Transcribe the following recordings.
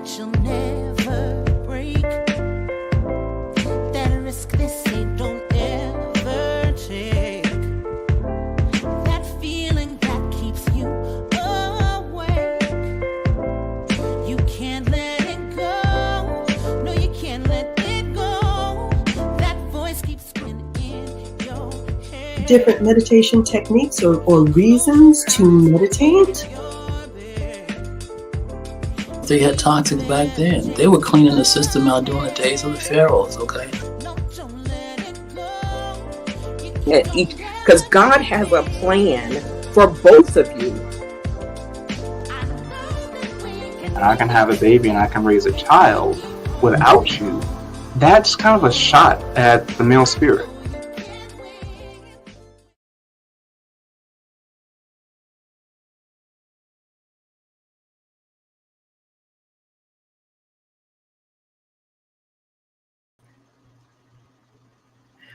that you'll never break. That risk they say don't ever take. That feeling that keeps you awake. You can't let it go. No, you can't let it go. That voice keeps spinning in your head. Different meditation techniques or reasons to meditate. They had toxic back then. They were cleaning the system out during the days of the pharaohs, okay? Because God has a plan for both of you. I can have a baby and I can raise a child without you. That's kind of a shot at the male spirit.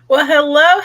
Well, hello.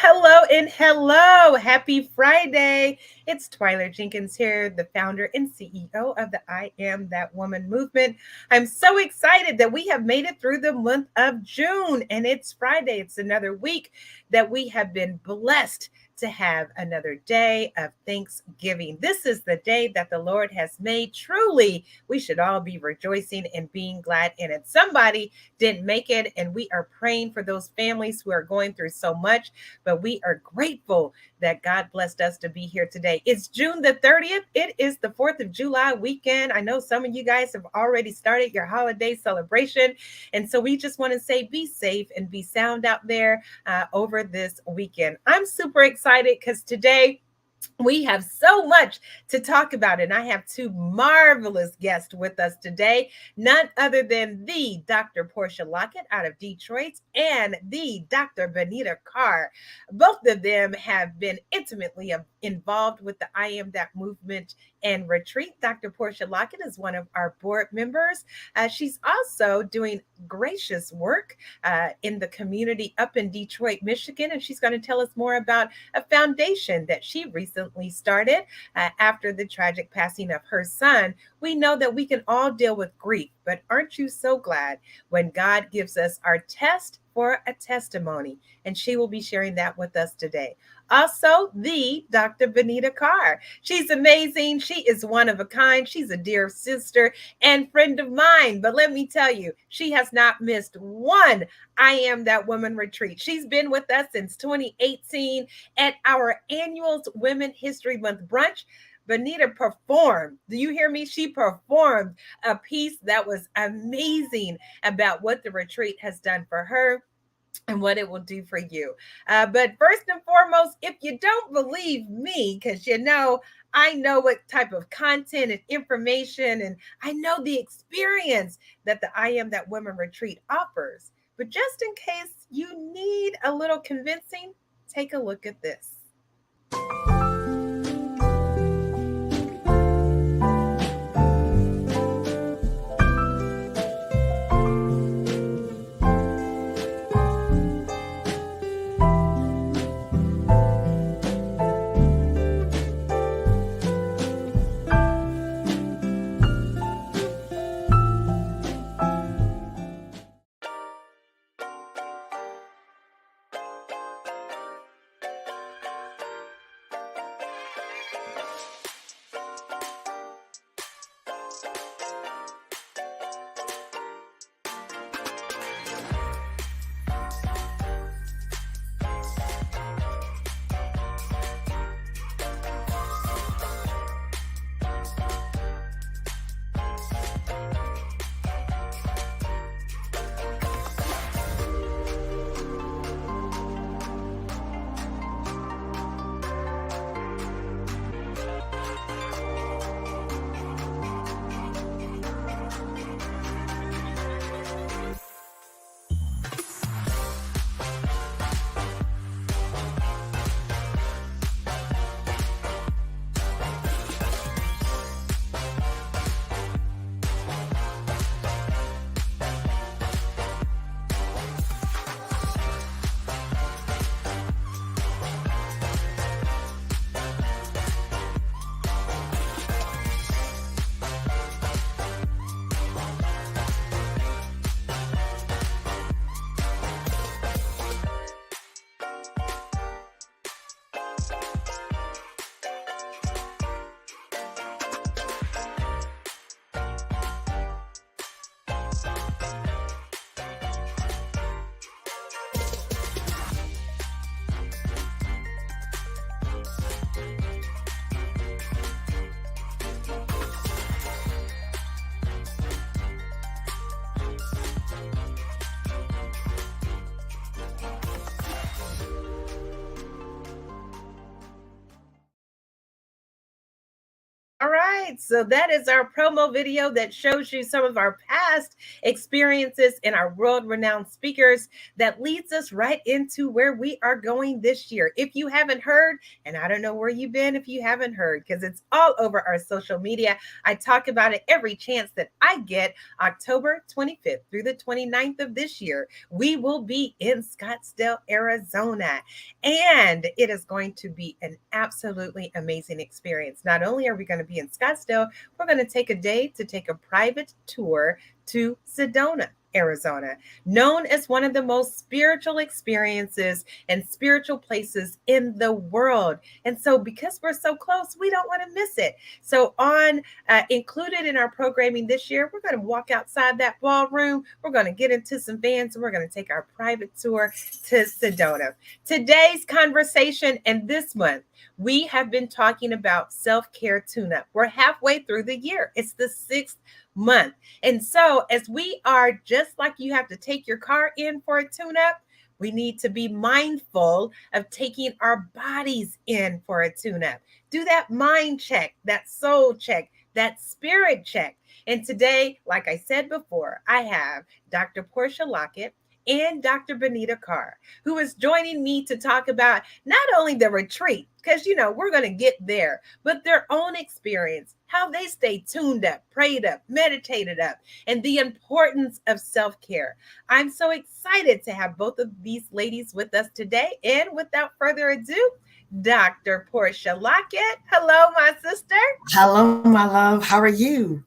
Happy Friday. It's Twyler Jenkins here, the founder and CEO of the I Am That Woman movement. I'm so excited that we have made it through the month of June, and it's Friday. It's another week that we have been blessed to have another day of Thanksgiving. This is the day that the Lord has made. Truly, we should all be rejoicing and being glad in it. Somebody didn't make it, and we are praying for those families who are going through so much, but we are grateful that God blessed us to be here today. It's June the 30th. It is the 4th of July weekend. I know some of you guys have already started your holiday celebration, and so we just want to say be safe and be sound out there over this weekend. I'm super excited because today we have so much to talk about, and I have two marvelous guests with us today, none other than the Dr. Portia Lockett out of Detroit and the Dr. Bonita Carr. Both of them have been intimately involved with the I Am That movement and retreat. Dr. Portia Lockett is one of our board members. She's also doing gracious work in the community up in Detroit, Michigan, and she's going to tell us more about a foundation that she recently started after the tragic passing of her son. We know that we can all deal with grief, but aren't you so glad when God gives us our test for a testimony? And she will be sharing that with us today. Also, the Dr. Bonita Carr. She's amazing. She is one of a kind. She's a dear sister and friend of mine. But let me tell you, she has not missed one I Am That Woman retreat. She's been with us since 2018 at our annual Women History Month brunch. Bonita performed. Do you hear me? She performed a piece that was amazing about what the retreat has done for her and what it will do for you. But first and foremost, if you don't believe me, because I know what type of content and information, and I know the experience that the I Am That Woman retreat offers. But just in case you need a little convincing, take a look at this. right. So that is our promo video that shows you some of our past experiences and our world-renowned speakers that leads us right into where we are going this year. If you haven't heard, and I don't know where you've been if you haven't heard, because it's all over our social media. I talk about it every chance that I get. October 25th through the 29th of this year, we will be in Scottsdale, Arizona. And it is going to be an absolutely amazing experience. Not only are we going to be in Scottsdale, we're going to take a day to take a private tour to Sedona, Arizona, known as one of the most spiritual experiences and spiritual places in the world. And so because we're so close, we don't want to miss it. So included in our programming this year, we're going to walk outside that ballroom. We're going to get into some vans and we're going to take our private tour to Sedona. Today's conversation and this month, we have been talking about self-care tune-up. We're halfway through the year. It's the 6th month. And so as we are, just like you have to take your car in for a tune-up, we need to be mindful of taking our bodies in for a tune-up. Do that mind check, that soul check, that spirit check. And today, like I said before, I have Dr. Portia Lockett and Dr. Bonita Carr, who is joining me to talk about not only the retreat, because, we're going to get there, but their own experience, how they stay tuned up, prayed up, meditated up, and the importance of self-care. I'm so excited to have both of these ladies with us today. And without further ado, Dr. Portia Lockett. Hello, my sister. Hello, my love. How are you?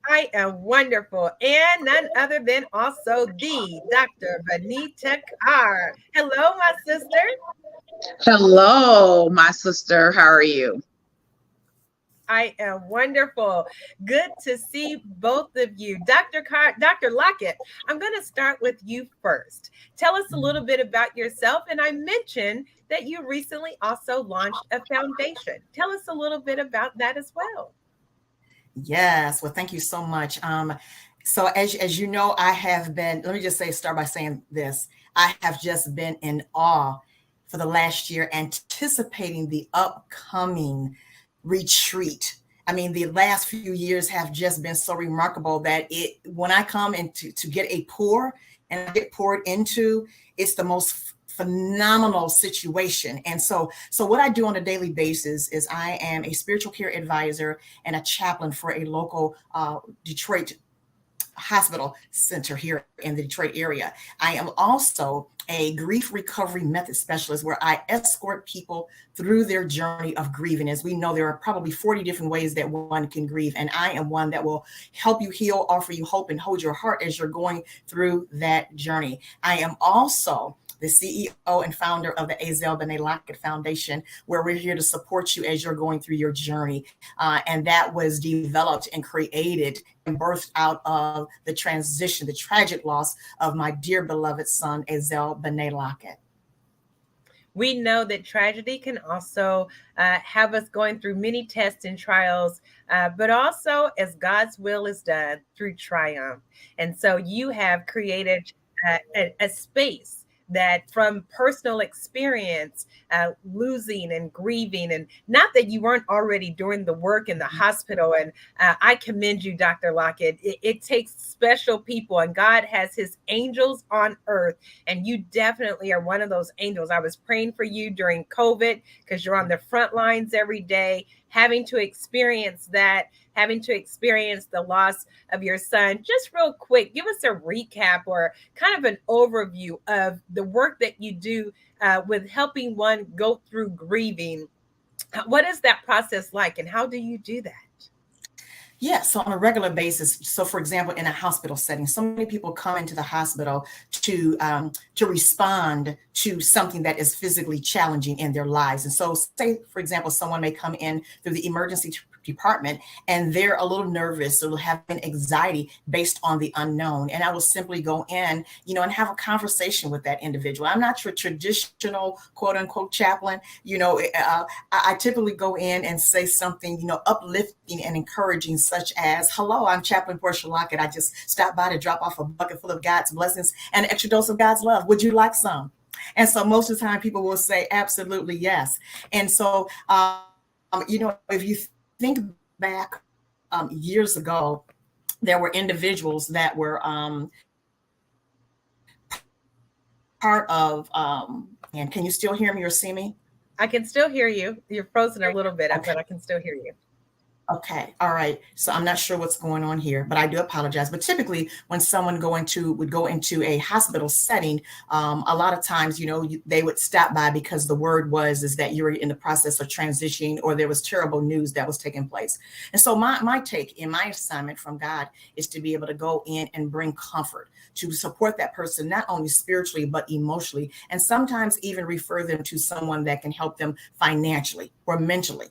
I am wonderful, and none other than also the Dr. Bonita Carr. Hello, my sister. Hello, my sister. How are you? I am wonderful. Good to see both of you. Dr. Carr, Dr. Lockett, I'm going to start with you first. Tell us a little bit about yourself. And I mentioned that you recently also launched a foundation. Tell us a little bit about that as well. Yes. Well, thank you so much. So as you know, I have been, let me just start by saying this. I have just been in awe for the last year, anticipating the upcoming retreat. I mean, the last few years have just been so remarkable that when I come in to get a pour and I get poured into, it's the most phenomenal situation. And so what I do on a daily basis is I am a spiritual care advisor and a chaplain for a local Detroit hospital center here in the Detroit area. I am also a grief recovery method specialist where I escort people through their journey of grieving. As we know, there are probably 40 different ways that one can grieve. And I am one that will help you heal, offer you hope, and hold your heart as you're going through that journey. I am also the CEO and founder of the Bonita Lockett Foundation, where we're here to support you as you're going through your journey. And that was developed and created and birthed out of the transition, the tragic loss of my dear beloved son, Bonita Lockett. We know that tragedy can also have us going through many tests and trials, but also as God's will is done through triumph. And so you have created a space that from personal experience, losing and grieving, and not that you weren't already doing the work in the hospital. And I commend you, Dr. Lockett. It takes special people, and God has his angels on earth. And you definitely are one of those angels. I was praying for you during COVID because you're on the front lines every day, having to experience that, having to experience the loss of your son. Just real quick, give us a recap or kind of an overview of the work that you do with helping one go through grieving. What is that process like, and how do you do that? Yeah, so on a regular basis. So, for example, in a hospital setting, so many people come into the hospital to respond to something that is physically challenging in their lives. And so, say, for example, someone may come in through the emergency department and they're a little nervous or having anxiety based on the unknown. And I will simply go in, and have a conversation with that individual. I'm not your traditional quote unquote chaplain. I typically go in and say something, uplifting and encouraging, such as, hello, I'm Chaplain Portia Lockett. I just stopped by to drop off a bucket full of God's blessings and an extra dose of God's love. Would you like some? And so most of the time people will say, absolutely, yes. And so if you think back years ago, there were individuals that were part of, and can you still hear me or see me? I can still hear you. You're frozen a little bit, Okay. but I can still hear you. Okay. All right. So I'm not sure what's going on here, but I do apologize. But typically when someone would go into a hospital setting, a lot of times, they would stop by because the word is that you were in the process of transitioning or there was terrible news that was taking place. And so my take in my assignment from God is to be able to go in and bring comfort, to support that person, not only spiritually, but emotionally, and sometimes even refer them to someone that can help them financially or mentally.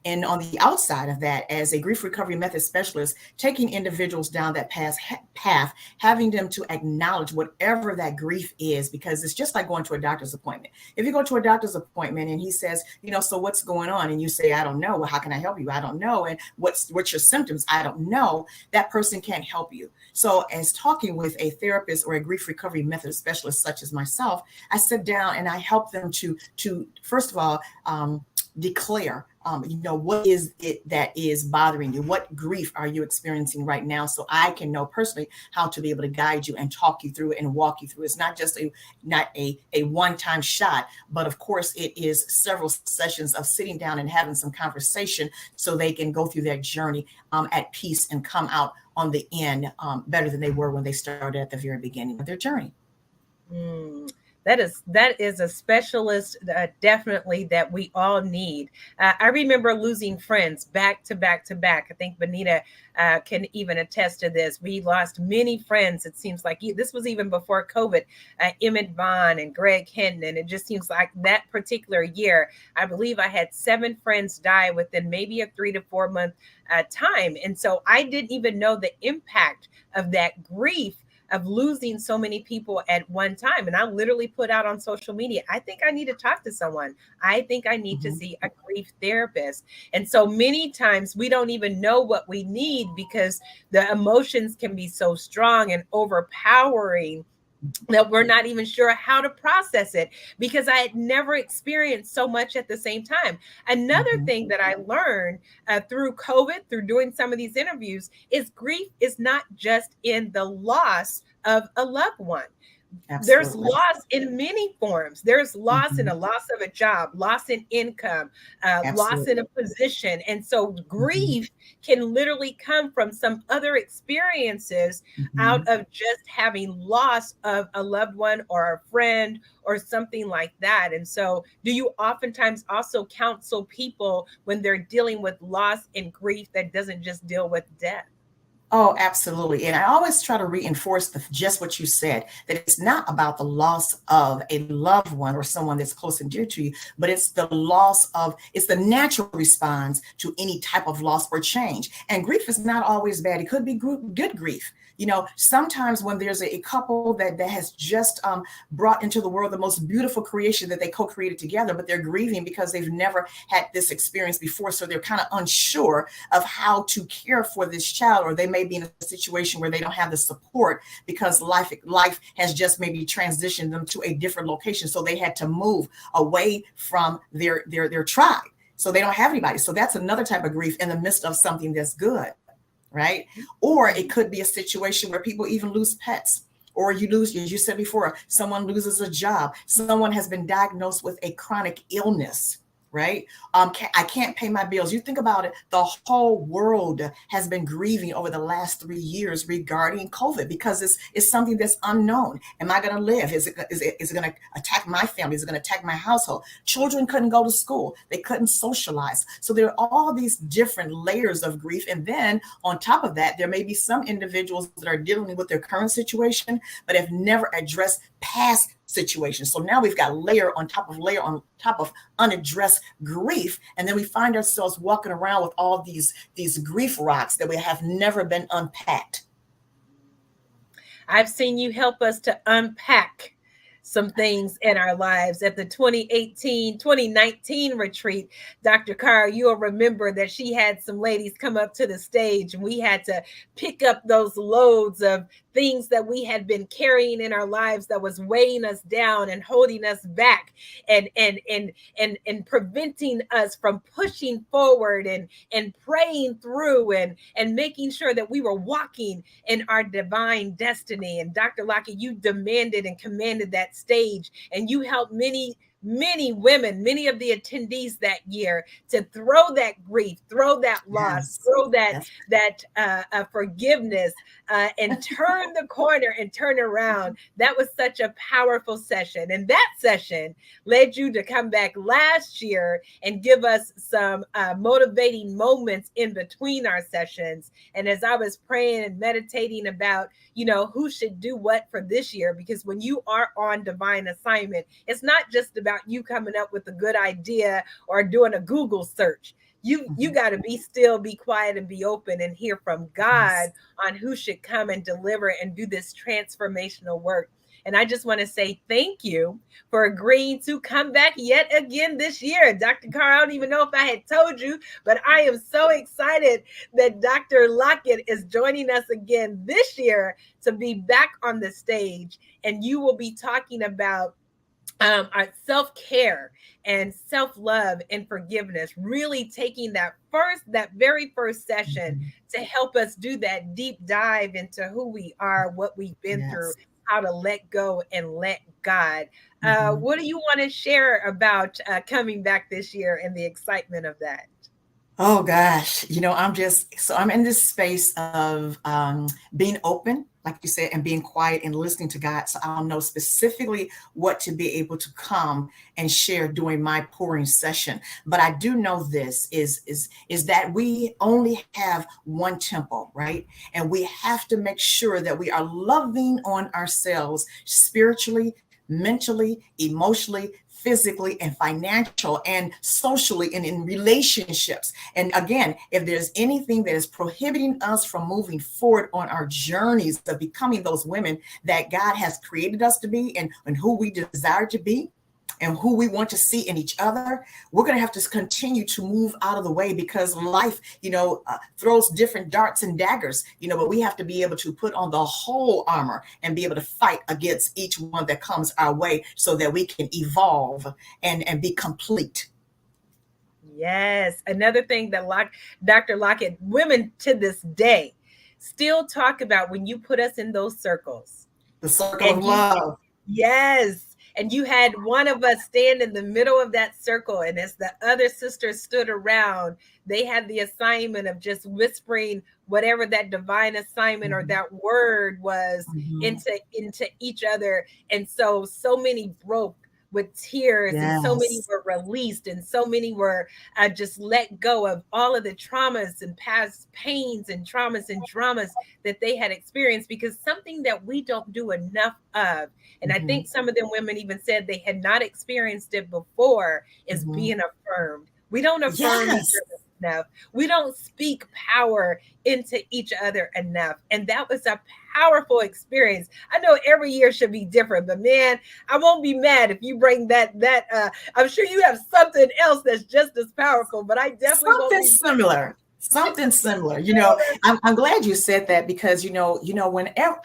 And on the outside of that, as a grief recovery method specialist, taking individuals down that path, having them to acknowledge whatever that grief is, because it's just like going to a doctor's appointment. If you go to a doctor's appointment and he says, so what's going on? And you say, I don't know. Well, how can I help you? I don't know. And what's your symptoms? I don't know. That person can't help you. So as talking with a therapist or a grief recovery method specialist, such as myself, I sit down and I help them to first of all, declare, what is it that is bothering you? What grief are you experiencing right now? So I can know personally how to be able to guide you and talk you through it and walk you through. It's not just a one-time shot, but of course it is several sessions of sitting down and having some conversation so they can go through their journey at peace and come out on the end better than they were when they started at the very beginning of their journey. That is a specialist definitely that we all need. I remember losing friends back to back to back. I think Bonita can even attest to this. We lost many friends. It seems like this was even before COVID. Emmett Vaughn and Greg Hinton. And it just seems like that particular year, I believe I had 7 friends die within maybe a 3 to 4 month time. And so I didn't even know the impact of that grief of losing so many people at one time. And I literally put out on social media, I think I need to talk to someone. I think I need to see a grief therapist. And so many times we don't even know what we need because the emotions can be so strong and overpowering that we're not even sure how to process it because I had never experienced so much at the same time. Another thing that I learned through COVID, through doing some of these interviews, is grief is not just in the loss of a loved one. Absolutely. There's loss in many forms. There's loss in a loss of a job, loss in income, loss in a position. And so grief can literally come from some other experiences out of just having loss of a loved one or a friend or something like that. And so do you oftentimes also counsel people when they're dealing with loss and grief that doesn't just deal with death? Oh, absolutely. And I always try to reinforce just what you said, that it's not about the loss of a loved one or someone that's close and dear to you, but it's the natural response to any type of loss or change. And grief is not always bad. It could be good grief. Sometimes when there's a couple that has just brought into the world the most beautiful creation that they co-created together, but they're grieving because they've never had this experience before. So they're kind of unsure of how to care for this child, or they may be in a situation where they don't have the support because life has just maybe transitioned them to a different location. So they had to move away from their tribe. So they don't have anybody. So that's another type of grief in the midst of something that's good. Right? Or it could be a situation where people even lose pets, or you lose, as you said before, someone loses a job. Someone has been diagnosed with a chronic illness, right? I can't pay my bills. You think about it, the whole world has been grieving over the last 3 years regarding COVID because it's something that's unknown. Am I going to live? Is it going to attack my family? Is it going to attack my household? Children couldn't go to school. They couldn't socialize. So there are all these different layers of grief. And then on top of that, there may be some individuals that are dealing with their current situation, but have never addressed past situations. So now we've got layer on top of unaddressed grief. And then we find ourselves walking around with all these grief rocks that we have never been unpacked. I've seen you help us to unpack some things in our lives at the 2019 retreat. Dr. Carr, you'll remember that she had some ladies come up to the stage and we had to pick up those loads of things that we had been carrying in our lives that was weighing us down and holding us back and preventing us from pushing forward and praying through and making sure that we were walking in our divine destiny. And Dr. Lockett, you demanded and commanded that stage, and you helped many women, many of the attendees that year, to throw that grief, throw that loss, throw that forgiveness, and turn the corner and turn around. That was such a powerful session. And that session led you to come back last year and give us some motivating moments in between our sessions. And as I was praying and meditating about, who should do what for this year, because when you are on divine assignment, it's not just about you coming up with a good idea or doing a Google search. You got to be still, be quiet, and be open and hear from God on who should come and deliver and do this transformational work. And I just want to say thank you for agreeing to come back yet again this year. Dr. Carr, I don't even know if I had told you, but I am so excited that Dr. Lockett is joining us again this year to be back on the stage. And you will be talking about our self-care and self-love and forgiveness, really taking that very first session to help us do that deep dive into who we are, what we've been through, how to let go and let God. What do you want to share about coming back this year and the excitement of that? Oh gosh, I'm in this space of being open, like you said, and being quiet and listening to God. So I'll know specifically what to be able to come and share during my pouring session. But I do know this is that we only have one temple, right? And we have to make sure that we are loving on ourselves spiritually, mentally, emotionally, physically, and financial, and socially, and in relationships. And again, if there's anything that is prohibiting us from moving forward on our journeys of becoming those women that God has created us to be, and who we desire to be, and who we want to see in each other, we're going to have to continue to move out of the way, because life, throws different darts and daggers, but we have to be able to put on the whole armor and be able to fight against each one that comes our way so that we can evolve and be complete. Yes. Another thing that Dr. Lockett, women to this day still talk about when you put us in those circles. The circle of love. Yes. And you had one of us stand in the middle of that circle. And as the other sisters stood around, they had the assignment of just whispering whatever that divine assignment or that word was into each other. And so many broke with tears, and so many were released, and so many were just let go of all of the traumas and past pains and traumas and dramas that they had experienced, because something that we don't do enough of, and I think some of them women even said they had not experienced it before, is being affirmed. We don't affirm each other enough. We don't speak power into each other enough. And that was a powerful experience. I know every year should be different, but man, I won't be mad if you bring that I'm sure you have something else that's just as powerful, but I definitely something similar. I'm glad you said that, because whenever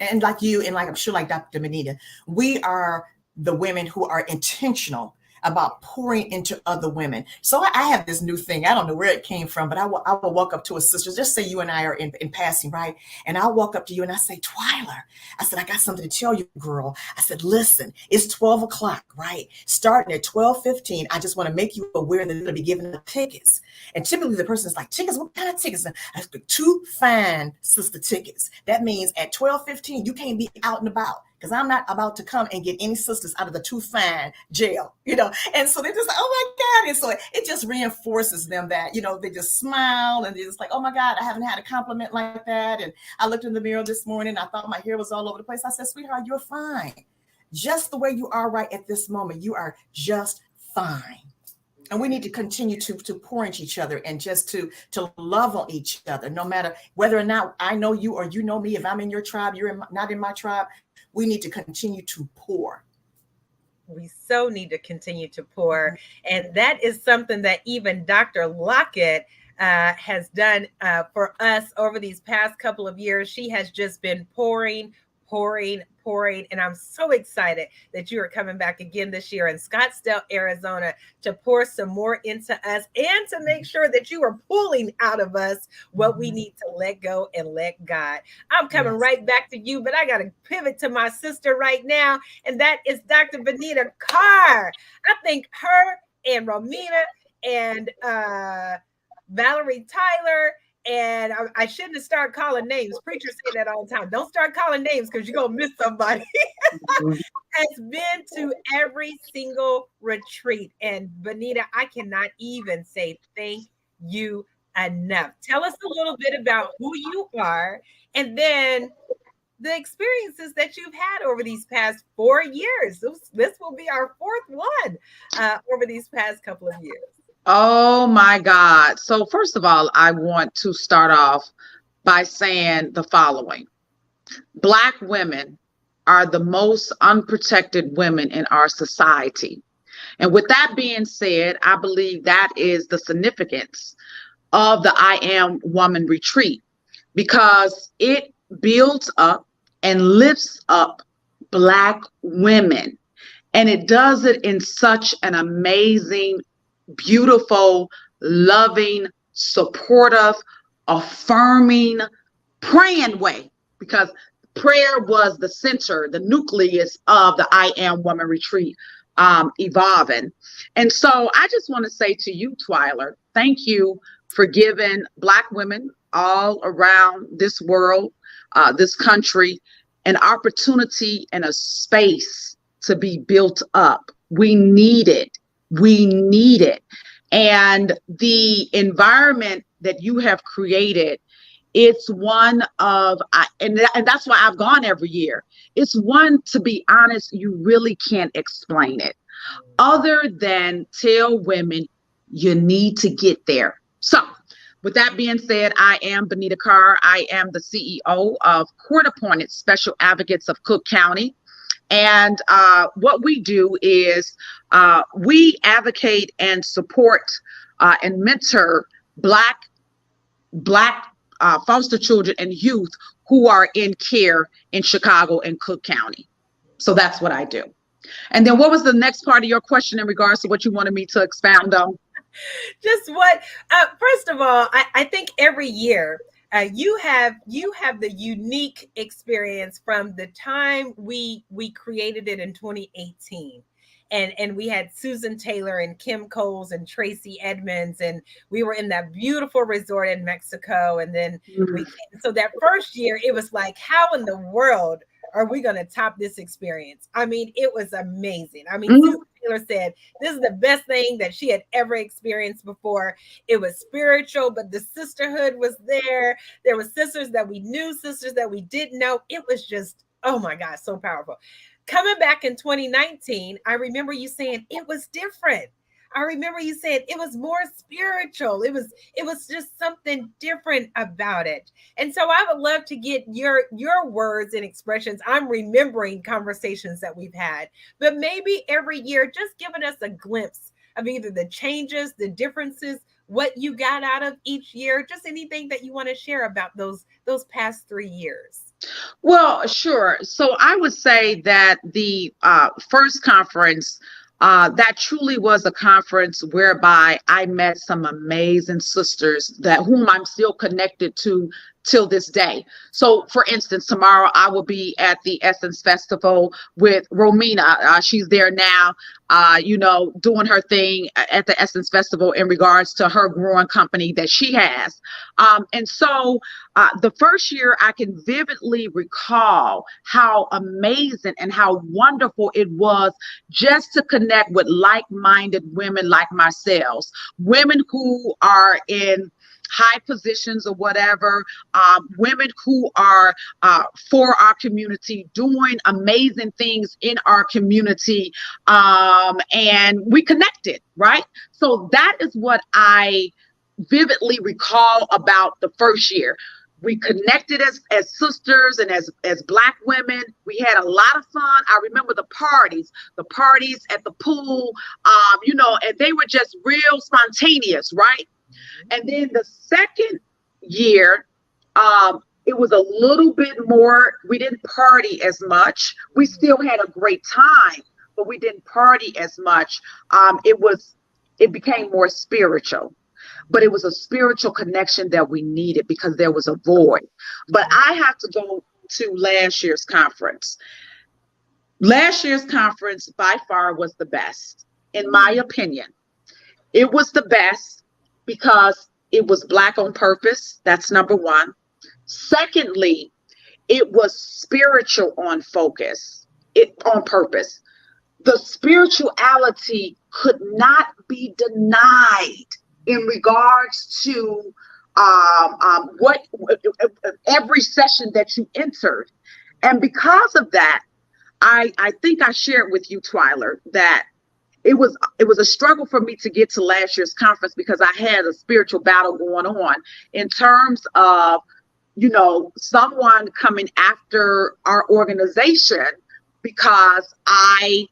and like you, and like I'm sure like Dr. Bonita, we are the women who are intentional about pouring into other women. So I have this new thing. I don't know where it came from, but I will walk up to a sister. Just say you and I are in passing, right? And I'll walk up to you and I say, Twyler, I said, I got something to tell you, girl. I said, listen, it's 12 o'clock, right? Starting at 12:15, I just want to make you aware that they're going to be giving the tickets. And typically the person is like, tickets? What kind of tickets? I said, 2 fine sister tickets. That means at 12:15, you can't be out and about, because I'm not about to come and get any sisters out of the 2 fine jail, And so they're just like, oh my God. And so it just reinforces them that, they just smile and they're just like, oh my God, I haven't had a compliment like that. And I looked in the mirror this morning, I thought my hair was all over the place. I said, sweetheart, you're fine. Just the way you are right at this moment, you are just fine. And we need to continue to pour into each other and just to love on each other, no matter whether or not I know you or you know me. If I'm in your tribe, you're not in my tribe. We need to continue to pour. We so need to continue to pour. And that is something that even Dr. Lockett has done for us over these past couple of years. She has just been pouring. And I'm so excited that you are coming back again this year in Scottsdale, Arizona, to pour some more into us and to make sure that you are pulling out of us what we need to let go and let God. I'm coming right back to you, but I got to pivot to my sister right now, and that is Dr. Bonita Carr. I think her and Romina and Valerie Tyler, and I shouldn't have started calling names. Preachers say that all the time. Don't start calling names because you're going to miss somebody. Has been to every single retreat. And Bonita, I cannot even say thank you enough. Tell us a little bit about who you are and then the experiences that you've had over these past 4 years. This will be our fourth one over these past couple of years. Oh my God. So first of all, I want to start off by saying the following. Black women are the most unprotected women in our society. And with that being said, I believe that is the significance of the I Am Woman Retreat, because it builds up and lifts up Black women. And it does it in such an amazing, beautiful, loving, supportive, affirming, praying way, because prayer was the center, the nucleus of the I Am Woman Retreat evolving. And so I just want to say to you, Twyler, thank you for giving Black women all around this world, this country, an opportunity and a space to be built up. We need it. We need it. And the environment that you have created, it's one of, and that's why I've gone every year. It's one, to be honest, you really can't explain it other than tell women you need to get there. So with that being said, I am Bonita Carr. I am the CEO of Court Appointed Special Advocates of Cook County. And what we do is we advocate and support and mentor Black foster children and youth who are in care in Chicago and Cook County. So that's what I do. And then what was the next part of your question in regards to what you wanted me to expound on? Just what, first of all, I think every year, you have the unique experience from the time we created it in 2018, and we had Susan Taylor and Kim Coles and Tracy Edmonds, and we were in that beautiful resort in Mexico, and then so that first year it was like, how in the world are we going to top this experience? I mean, it was amazing. I mean, Susan Taylor said this is the best thing that she had ever experienced before. It was spiritual, but the sisterhood was there. There were sisters that we knew, sisters that we didn't know. It was just, oh my God, so powerful. Coming back in 2019, I remember you saying it was different. I remember you saying it was more spiritual. It was just something different about it. And so I would love to get your words and expressions. I'm remembering conversations that we've had, but maybe every year, just giving us a glimpse of either the changes, the differences, what you got out of each year, just anything that you want to share about those past 3 years. Well, sure. So I would say that the first conference, that truly was a conference whereby I met some amazing sisters whom I'm still connected to till this day. So for instance, tomorrow I will be at the Essence Festival with Romina. She's there now, doing her thing at the Essence Festival in regards to her growing company that she has. And so the first year I can vividly recall how amazing and how wonderful it was just to connect with like-minded women like myself, women who are in high positions or whatever, women who are for our community, doing amazing things in our community, and we connected, right? So that is what I vividly recall about the first year. We connected as sisters and as Black women. We had a lot of fun. I remember the parties at the pool, and they were just real spontaneous, right? And then the second year, it was a little bit more, we didn't party as much. We still had a great time, but we didn't party as much. It became more spiritual, but it was a spiritual connection that we needed because there was a void. But I have to go to last year's conference. Last year's conference by far was the best, in my opinion. It was the best because it was Black on purpose. That's number one. Secondly, it was spiritual on focus, on purpose. The spirituality could not be denied in regards to what every session that you entered. And because of that, I think I shared with you, Twyler, that it was a struggle for me to get to last year's conference because I had a spiritual battle going on in terms of, someone coming after our organization because I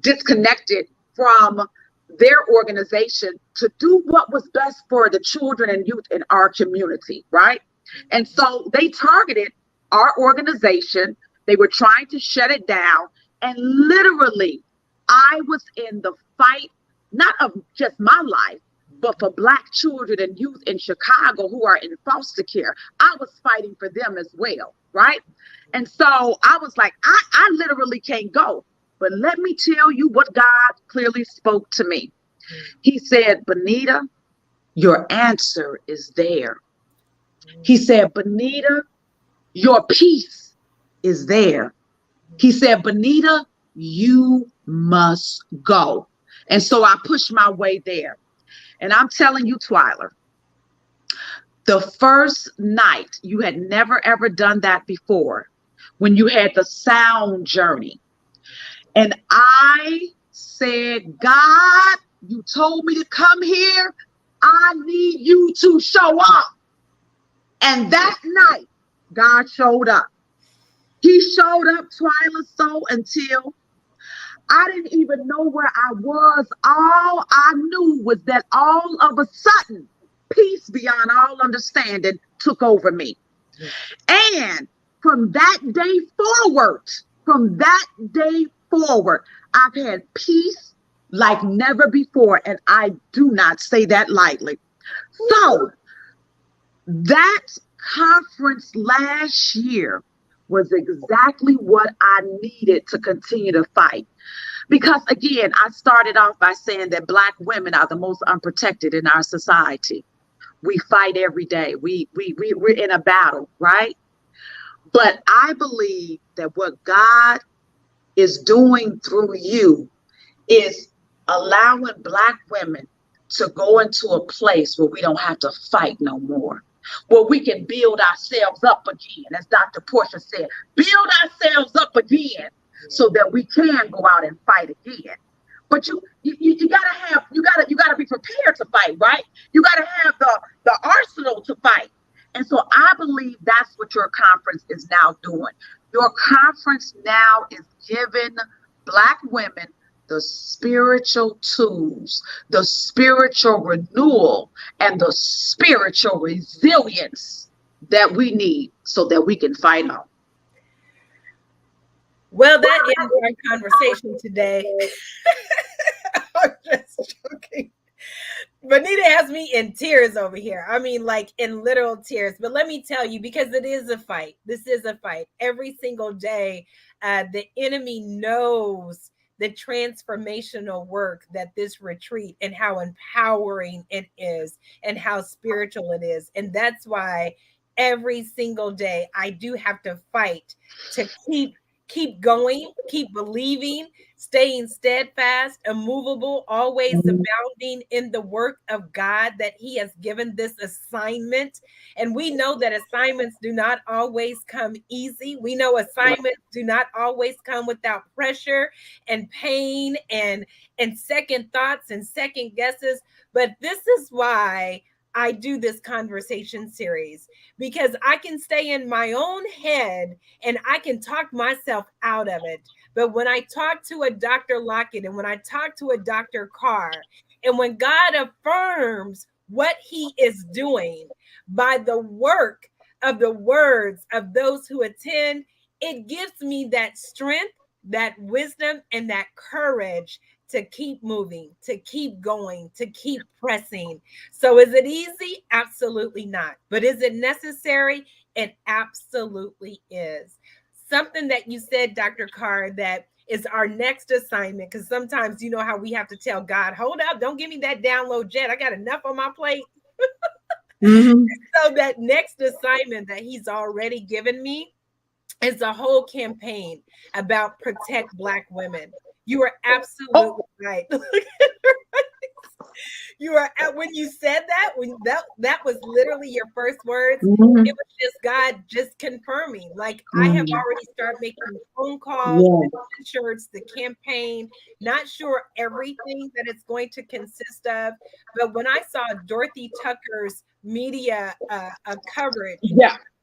disconnected from their organization to do what was best for the children and youth in our community, right? And so they targeted our organization. They were trying to shut it down. And literally, I was in the fight, not of just my life, but for Black children and youth in Chicago who are in foster care. I was fighting for them as well, right? And so I was like, I literally can't go. But let me tell you what God clearly spoke to me. He said, Bonita, your answer is there. He said, Bonita, your peace is there. He said, Bonita, you must go. And so I pushed my way there. And I'm telling you, Twyler, the first night, you had never, ever done that before, when you had the sound journey. And I said, God, you told me to come here. I need you to show up. And that night, God showed up. He showed up, Twyler, so until I didn't even know where I was. All I knew was that all of a sudden, peace beyond all understanding took over me. And from that day forward, I've had peace like never before. And I do not say that lightly. So that conference last year was exactly what I needed to continue to fight. Because again, I started off by saying that Black women are the most unprotected in our society. We fight every day. We're in a battle, right? But I believe that what God is doing through you is allowing Black women to go into a place where we don't have to fight no more, where we can build ourselves up again. As Dr. Portia said, build ourselves up again so that we can go out and fight again. But you gotta be prepared to fight, right? You gotta have the arsenal to fight. And so I believe that's what your conference is now doing. Your conference now is giving Black women the spiritual tools, the spiritual renewal, and the spiritual resilience that we need so that we can fight on. Well, that ends our conversation today. I'm just joking. Bonita has me in tears over here. I mean, like in literal tears. But let me tell you, because it is a fight. This is a fight. Every single day, the enemy knows the transformational work that this retreat and how empowering it is and how spiritual it is. And that's why every single day I do have to fight to keep going, keep believing, staying steadfast, immovable, always abounding in the work of God that He has given this assignment. And we know that assignments do not always come easy. We know assignments do not always come without pressure and pain and second thoughts and second guesses. But this is why I do this conversation series, because I can stay in my own head and I can talk myself out of it. But when I talk to a Dr. Lockett and when I talk to a Dr. Carr, And when God affirms what he is doing by the work of the words of those who attend, it gives me that strength, that wisdom, and that courage to keep moving, to keep going, to keep pressing. So is it easy? Absolutely not. But is it necessary? It absolutely is. Something that you said, Dr. Carr, that is our next assignment, because sometimes you know how we have to tell God, hold up, don't give me that download yet. I got enough on my plate. So that next assignment that he's already given me is a whole campaign about protect Black women. You are absolutely right. You are, when you said that, when that was literally your first words, it was just God just confirming. Like, I have already started making phone calls, the shirts, the campaign, not sure everything that it's going to consist of. But when I saw Dorothy Tucker's media coverage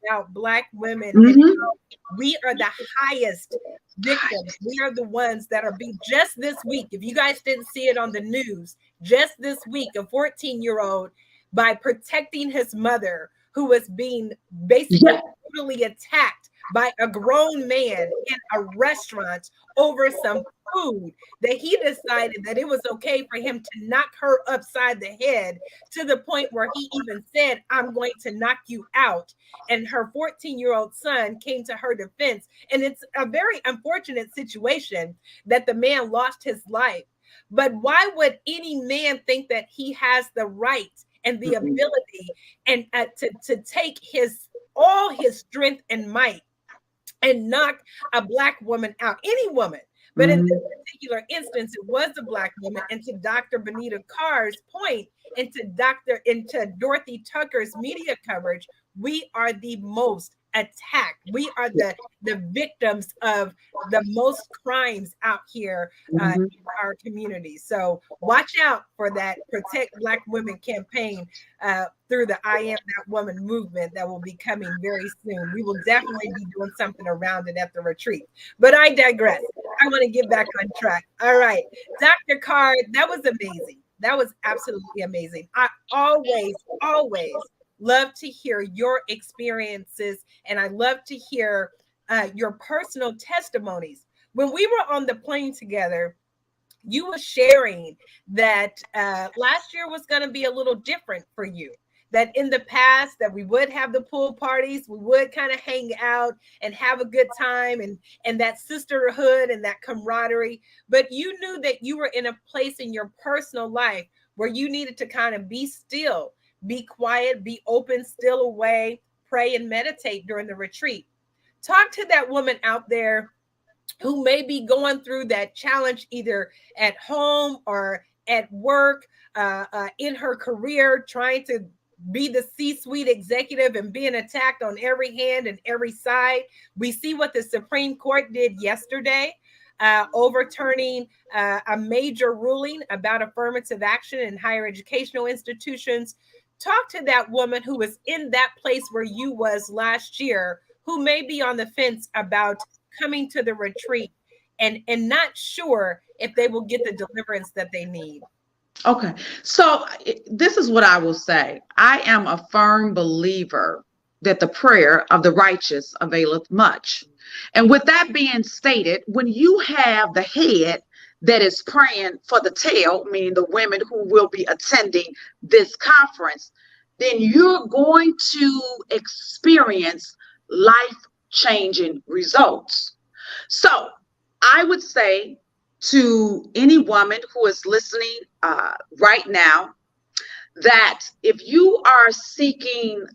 about Black women, and how we are the highest victims. We are the ones that are being, just this week, if you guys didn't see it on the news, just this week, a 14-year-old, by protecting his mother, who was being basically brutally attacked by a grown man in a restaurant over some food, that he decided that it was okay for him to knock her upside the head, to the point where he even said, I'm going to knock you out. And her 14-year-old son came to her defense. And it's a very unfortunate situation that the man lost his life. But why would any man think that he has the right and the ability and to take all his strength and might and knock a Black woman out? Any woman. But in this particular instance, it was a Black woman. And to Dr. Bonita Carr's point, and to Dorothy Tucker's media coverage, we are the most attacked. We are the victims of the most crimes out here in our community. So watch out for that Protect Black Women campaign through the I Am That Woman movement that will be coming very soon. We will definitely be doing something around it at the retreat. But I digress. I want to get back on track. All right, Dr. Carr, that was amazing. That was absolutely amazing. I always love to hear your experiences, and I love to hear your personal testimonies. When we were on the plane together, you were sharing that last year was going to be a little different for you. That in the past, that we would have the pool parties, we would kind of hang out and have a good time, and that sisterhood and that camaraderie. But you knew that you were in a place in your personal life where you needed to kind of be still, be quiet, be open, still away, pray and meditate during the retreat. Talk to that woman out there who may be going through that challenge, either at home or at work, in her career, trying to be the C-suite executive and being attacked on every hand and every side. We see what the Supreme Court did yesterday, overturning a major ruling about affirmative action in higher educational institutions. Talk to that woman who was in that place where you was last year, who may be on the fence about coming to the retreat and not sure if they will get the deliverance that they need. Okay, so this is what I will say. I am a firm believer that the prayer of the righteous availeth much. And with that being stated, when you have the head that is praying for the tail, meaning the women who will be attending this conference, then you're going to experience life-changing results. So I would say to any woman who is listening right now, that if you are seeking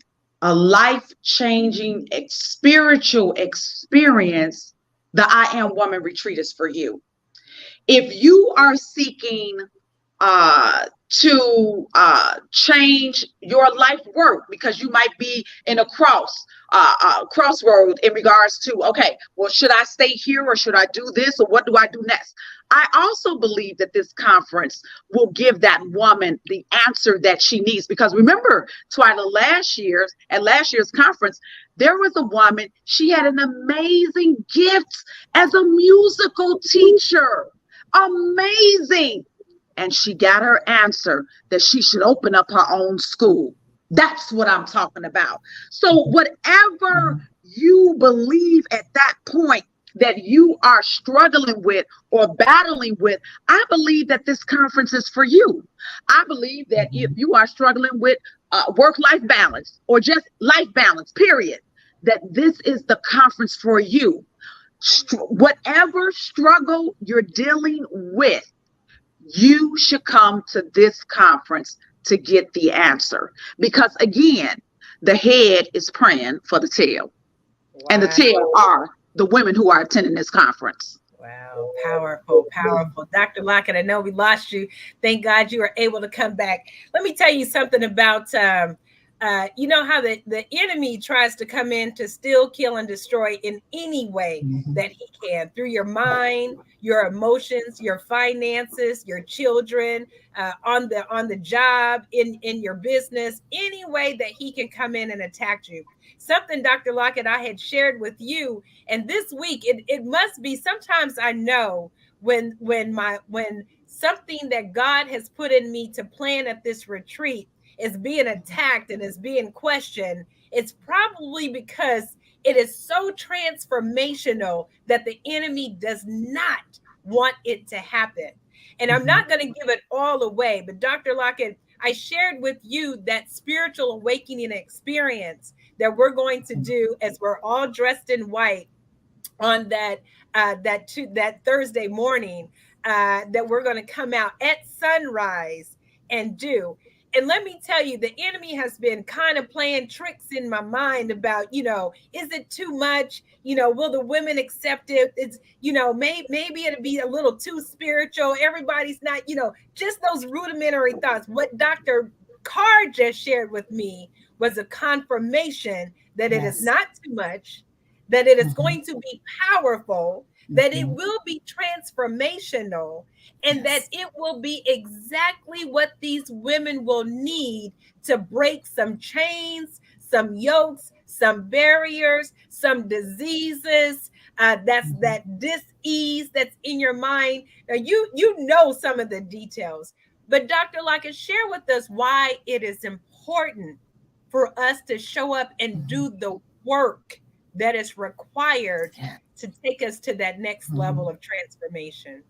a life-changing spiritual experience, the I Am Woman Retreat is for you. If you are seeking to change your life work, because you might be in a crossroad in regards to, okay, well, should I stay here or should I do this, or what do I do next? I also believe that this conference will give that woman the answer that she needs, because remember, Twyler, last year's conference, there was a woman, she had an amazing gift as a musical teacher. Amazing. and she got her answer that she should open up her own school. That's what I'm talking about. So whatever you believe at that point that you are struggling with or battling with, I believe that this conference is for you. I believe that if you are struggling with work-life balance or just life balance, period, that this is the conference for you. Whatever struggle you're dealing with, you should come to this conference to get the answer. Because again, the head is praying for the tail. Wow. And the tail are the women who are attending this conference. Wow, powerful, powerful. Dr. Lockett, I know we lost you. Thank God you were able to come back. Let me tell you something about, you know how the enemy tries to come in to steal, kill, and destroy in any way that he can, through your mind, your emotions, your finances, your children, on the job, in your business, any way that he can come in and attack you. Something, Dr. Lockett, I had shared with you, and this week it must be. Sometimes I know when something that God has put in me to plan at this retreat is being attacked and is being questioned, it's probably because it is so transformational that the enemy does not want it to happen. And I'm not going to give it all away, but Dr. Lockett, I shared with you that spiritual awakening experience that we're going to do as we're all dressed in white on that Thursday morning, that we're going to come out at sunrise and do. And let me tell you, the enemy has been kind of playing tricks in my mind about, is it too much? Will the women accept it? It's, maybe it'll be a little too spiritual. Everybody's not, just those rudimentary thoughts. What Dr. Carr just shared with me was a confirmation that it is not too much, that it is going to be powerful, that it will be transformational, and that it will be exactly what these women will need to break some chains, some yokes, some barriers, some diseases, that dis-ease that's in your mind. Now, you know some of the details, but Dr. Lockett, share with us why it is important for us to show up and do the work that is required to take us to that next level of transformation.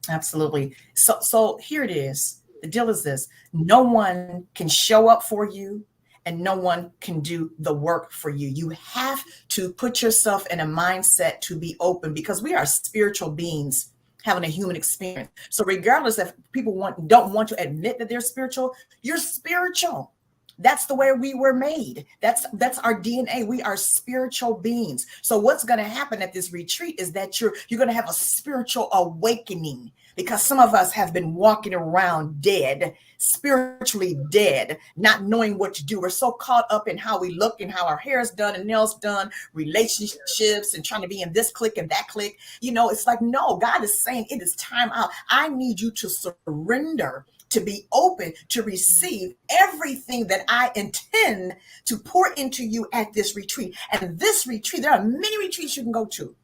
Absolutely. So here it is. The deal is this: no one can show up for you and no one can do the work for you. You have to put yourself in a mindset to be open, because we are spiritual beings having a human experience. So regardless if people don't want to admit that they're spiritual, you're spiritual. That's the way we were made. That's our DNA. We are spiritual beings. So what's going to happen at this retreat is that you're going to have a spiritual awakening, because some of us have been walking around dead, spiritually dead, not knowing what to do. We're so caught up in how we look and how our hair is done and nails done, relationships, and trying to be in this clique and that clique. It's like, no, God is saying it is time out. I need you to surrender, to be open to receive everything that I intend to pour into you at this retreat. And this retreat, there are many retreats you can go to,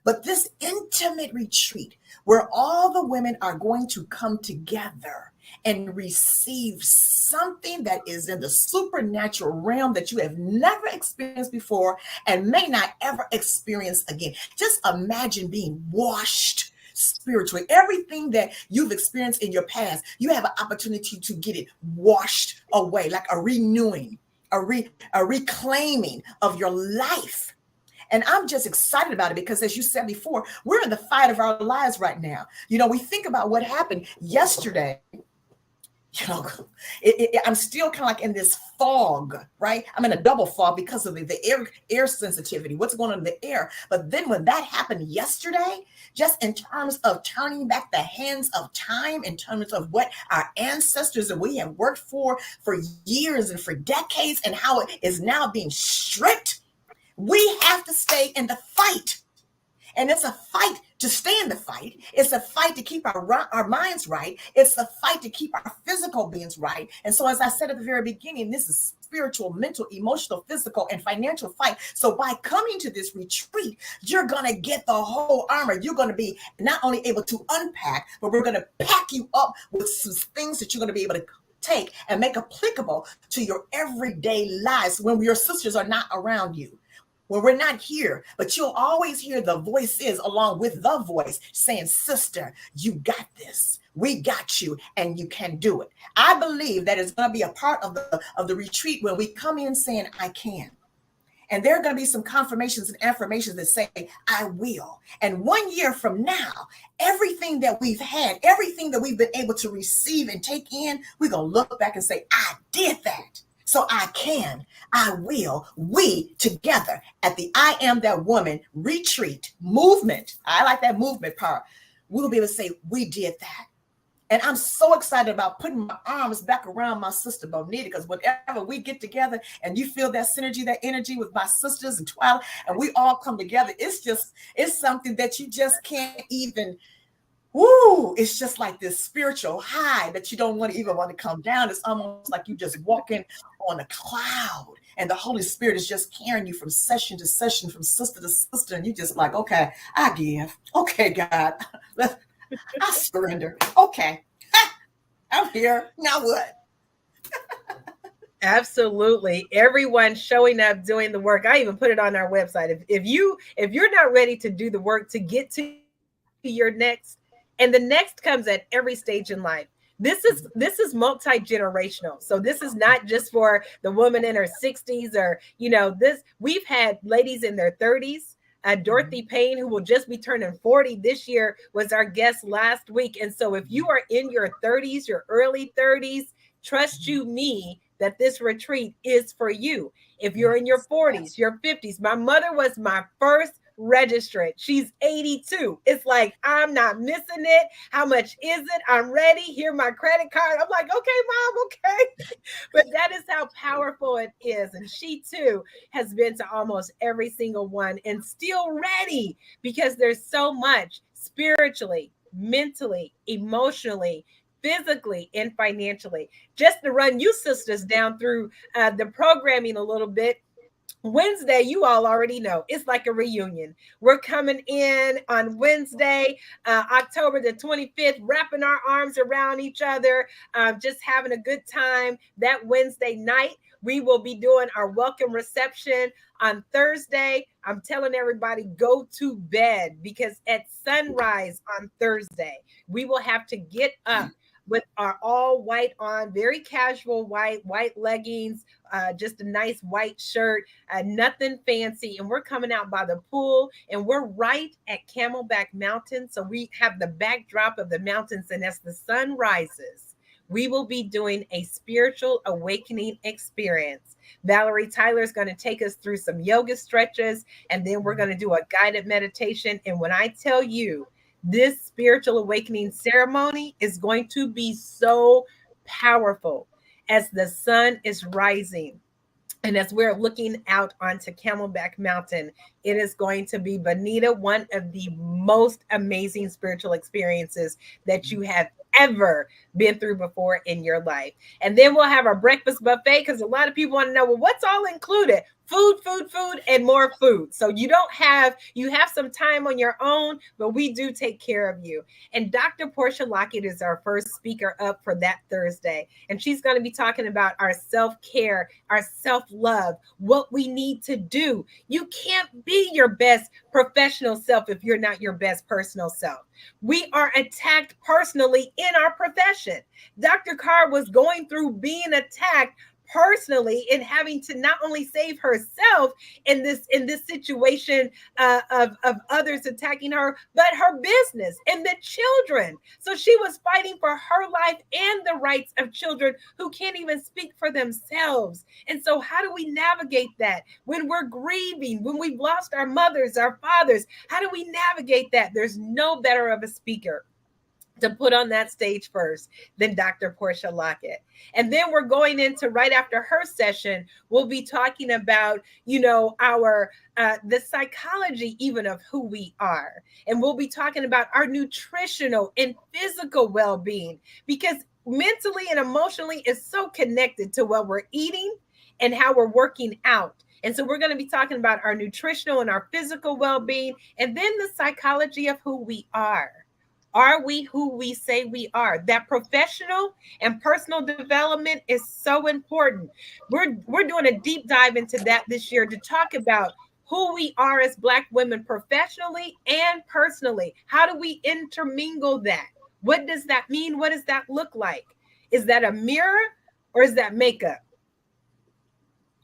but this intimate retreat where all the women are going to come together and receive something that is in the supernatural realm that you have never experienced before and may not ever experience again. Just imagine being washed spiritually. Everything that you've experienced in your past, you have an opportunity to get it washed away, like a renewing, a reclaiming of your life. And I'm just excited about it because, as you said before, we're in the fight of our lives right now. We think about what happened yesterday. I'm still kind of like in this fog, right? I'm in a double fog because of the air sensitivity, what's going on in the air. But then when that happened yesterday, just in terms of turning back the hands of time, in terms of what our ancestors that we have worked for years and for decades, and how it is now being stripped, we have to stay in the fight. And it's a fight to stay in the fight. It's a fight to keep our minds right. It's a fight to keep our physical beings right. And so, as I said at the very beginning, this is spiritual, mental, emotional, physical, and financial fight. So by coming to this retreat, you're going to get the whole armor. You're going to be not only able to unpack, but we're going to pack you up with some things that you're going to be able to take and make applicable to your everyday lives when your sisters are not around you. When we're not here, but you'll always hear the voices along with the voice saying, sister, you got this. We got you, and you can do it. I believe that is going to be a part of the retreat when we come in saying, I can. And there are going to be some confirmations and affirmations that say, I will. And 1 year from now, everything that we've had, everything that we've been able to receive and take in, we're going to look back and say, I did that. So I can, I will, we together at the I Am That Woman retreat movement. I like that movement part. We'll be able to say, we did that. And I'm so excited about putting my arms back around my sister Bonita, because whenever we get together and you feel that synergy, that energy with my sisters and Twyler, and we all come together, it's something that you just can't even, it's just like this spiritual high that you don't want to come down. It's almost like you're just walking on a cloud and the Holy Spirit is just carrying you from session to session, from sister to sister. And you're just like, okay, I give. Okay, God, I surrender. Okay, I'm here. Now what? Absolutely. Everyone showing up, doing the work. I even put it on our website. If you're not ready to do the work to get to your next, and the next comes at every stage in life. This is multi-generational. So this is not just for the woman in her 60s or, this. We've had ladies in their 30s. Dorothy Payne, who will just be turning 40 this year, was our guest last week. And so if you are in your 30s, your early 30s, trust you me that this retreat is for you. If you're in your 40s, your 50s, my mother was my first registrant. She's 82. It's like, I'm not missing it. How much is it? I'm ready. Here, my credit card. I'm like, okay, Mom, okay. But that is how powerful it is. And she too has been to almost every single one and still ready, because there's so much spiritually, mentally, emotionally, physically, and financially. Just to run you sisters down through the programming a little bit. Wednesday, you all already know, it's like a reunion. We're coming in on Wednesday, October the 25th, wrapping our arms around each other, just having a good time. That Wednesday night, we will be doing our welcome reception. On Thursday, I'm telling everybody, go to bed, because at sunrise on Thursday, we will have to get up with our all white on, very casual white leggings, just a nice white shirt, nothing fancy. And we're coming out by the pool, and we're right at Camelback Mountain. So we have the backdrop of the mountains, and as the sun rises, we will be doing a spiritual awakening experience. Valerie Tyler is going to take us through some yoga stretches, and then we're going to do a guided meditation. And when I tell you, this spiritual awakening ceremony is going to be so powerful as the sun is rising. And as we're looking out onto Camelback Mountain, it is going to be, Bonita, one of the most amazing spiritual experiences that you have ever been through before in your life. And then we'll have our breakfast buffet, because a lot of people want to know, well, what's all included? Food, and more food. So you have some time on your own, but we do take care of you. And Dr. Portia Lockett is our first speaker up for that Thursday. And she's going to be talking about our self-care, our self-love, what we need to do. You can't be your best professional self if you're not your best personal self. We are attacked personally in our profession. Dr. Carr was going through being attacked personally and having to not only save herself in this situation of others attacking her, but her business and the children. So she was fighting for her life and the rights of children who can't even speak for themselves. And so how do we navigate that when we're grieving, when we've lost our mothers, our fathers? How do we navigate that? There's no better of a speaker to put on that stage first, then Dr. Portia Lockett. And then we're going into right after her session, we'll be talking about, our the psychology even of who we are. And we'll be talking about our nutritional and physical well-being, because mentally and emotionally is so connected to what we're eating and how we're working out. And so we're going to be talking about our nutritional and our physical well-being, and then the psychology of who we are. Are we who we say we are? That professional and personal development is so important. We're doing a deep dive into that this year to talk about who we are as Black women professionally and personally. How do we intermingle that? What does that mean? What does that look like? Is that a mirror or is that makeup?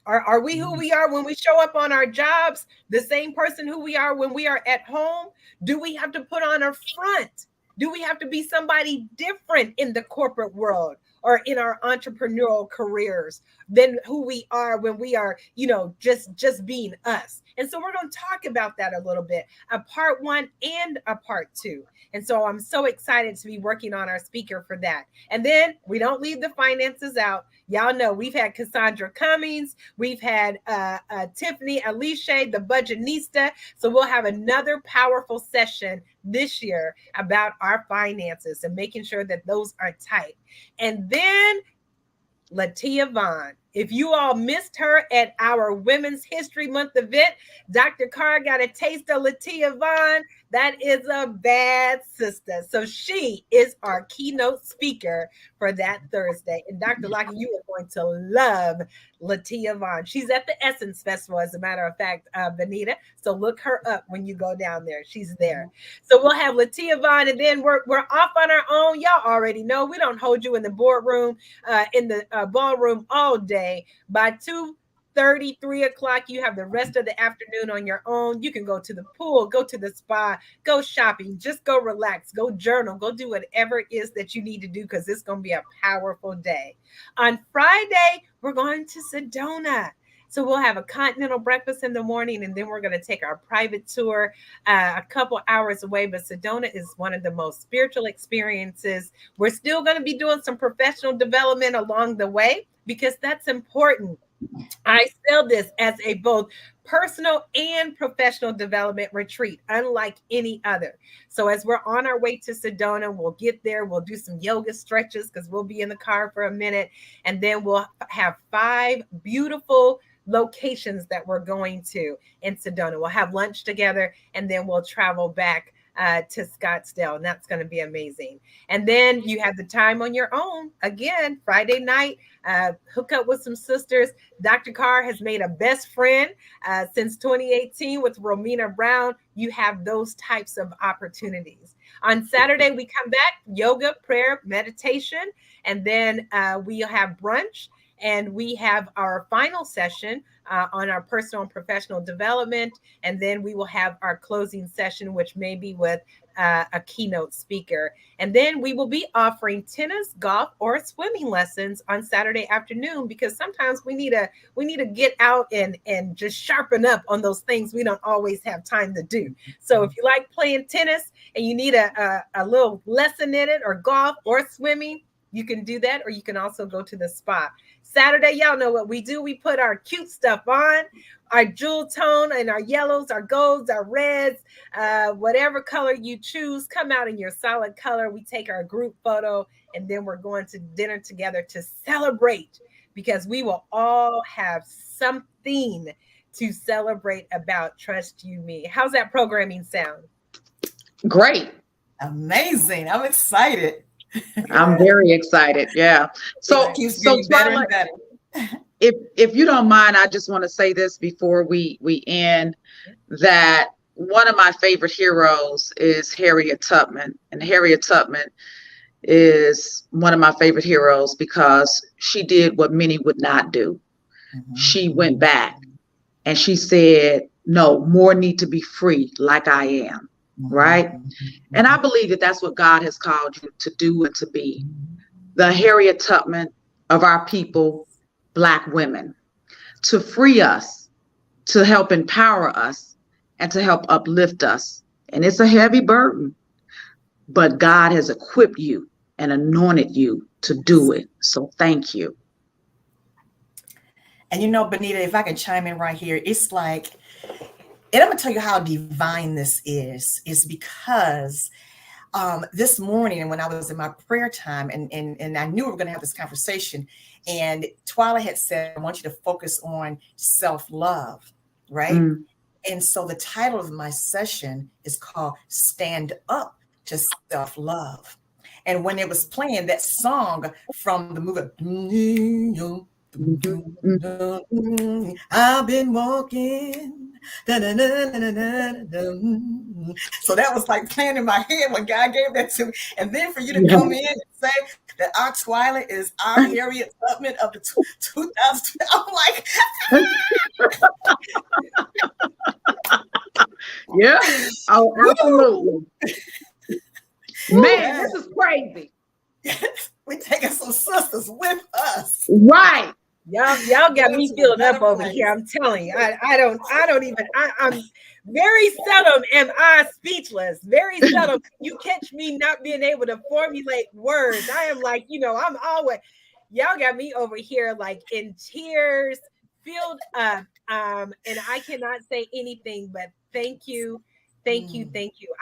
Are we who we are when we show up on our jobs, the same person who we are when we are at home? Do we have to put on a front? Do we have to be somebody different in the corporate world or in our entrepreneurial careers than who we are when we are, just being us? And so we're going to talk about that a little bit, a part 1 and a part 2. And so I'm so excited to be working on our speaker for that. And then we don't leave the finances out. Y'all know we've had Cassandra Cummings, we've had Tiffany Alicia, the Budgetnista. So we'll have another powerful session this year about our finances and making sure that those are tight. And then Latia Vaughn. If you all missed her at our Women's History Month event, Dr. Carr got a taste of Latia Vaughn. That is a bad sister. So she is our keynote speaker for that Thursday. And Dr. Lockett, you are going to love Latia Vaughn. She's at the Essence Festival, as a matter of fact, Bonita. So look her up when you go down there. She's there. So we'll have Latia Vaughn, and then we're off on our own. Y'all already know we don't hold you in the boardroom, in the ballroom all day. By 2:30, 3 o'clock, you have the rest of the afternoon on your own. You can go to the pool, go to the spa, go shopping, just go relax, go journal, go do whatever it is that you need to do, because it's going to be a powerful day. On Friday, we're going to Sedona. So we'll have a continental breakfast in the morning, and then we're going to take our private tour a couple hours away. But Sedona is one of the most spiritual experiences. We're still going to be doing some professional development along the way, because that's important. I sell this as a both personal and professional development retreat, unlike any other. So as we're on our way to Sedona, we'll get there, we'll do some yoga stretches because we'll be in the car for a minute, and then we'll have 5 beautiful locations that we're going to in Sedona. We'll have lunch together, and then we'll travel back to Scottsdale, and that's going to be amazing. And then you have the time on your own. Again, Friday night, hook up with some sisters. Dr. Carr has made a best friend since 2018 with Romina Brown. You have those types of opportunities. On Saturday, we come back, yoga, prayer, meditation, and then we'll have brunch. And we have our final session on our personal and professional development. And then we will have our closing session, which may be with a keynote speaker. And then we will be offering tennis, golf, or swimming lessons on Saturday afternoon, because sometimes we need to get out and just sharpen up on those things we don't always have time to do. So if you like playing tennis and you need a little lesson in it, or golf or swimming, you can do that, or you can also go to the spa. Saturday, y'all know what we do. We put our cute stuff on, our jewel tone and our yellows, our golds, our reds, whatever color you choose, come out in your solid color. We take our group photo, and then we're going to dinner together to celebrate, because we will all have something to celebrate about Trust You Me. How's that programming sound? Great. Amazing. I'm excited. I'm very excited. Yeah. So better and better. If you don't mind, I just want to say this before we end, that one of my favorite heroes is Harriet Tubman. And Harriet Tubman is one of my favorite heroes because she did what many would not do. Mm-hmm. She went back and she said, no, more need to be free like I am. Right. And I believe that that's what God has called you to do and to be. The Harriet Tubman of our people, Black women, to free us, to help empower us, and to help uplift us. And it's a heavy burden. but God has equipped you and anointed you to do it. So thank you. And you know, Bonita, if I can chime in right here, it's like, and I'm gonna tell you how divine this is because this morning when I was in my prayer time and I knew we were gonna have this conversation, and Twyler had said, I want you to focus on self-love, right? Mm. And so the title of my session is called Stand Up to Self-Love. And when it was playing that song from the movie, I've been walking. So that was like playing in my head when God gave that to me. And then for you to come in and say that our Twyler is our Harriet Tubman of the 2000, I'm like, yeah. Oh, absolutely. Man, this is crazy. We taking some sisters with us. Right. Y'all got me feeling up over here. I'm telling you, I'm very seldom am I speechless. Very seldom you catch me not being able to formulate words. I am like, I'm always, y'all got me over here like in tears, filled up. And I cannot say anything but thank you. Thank you.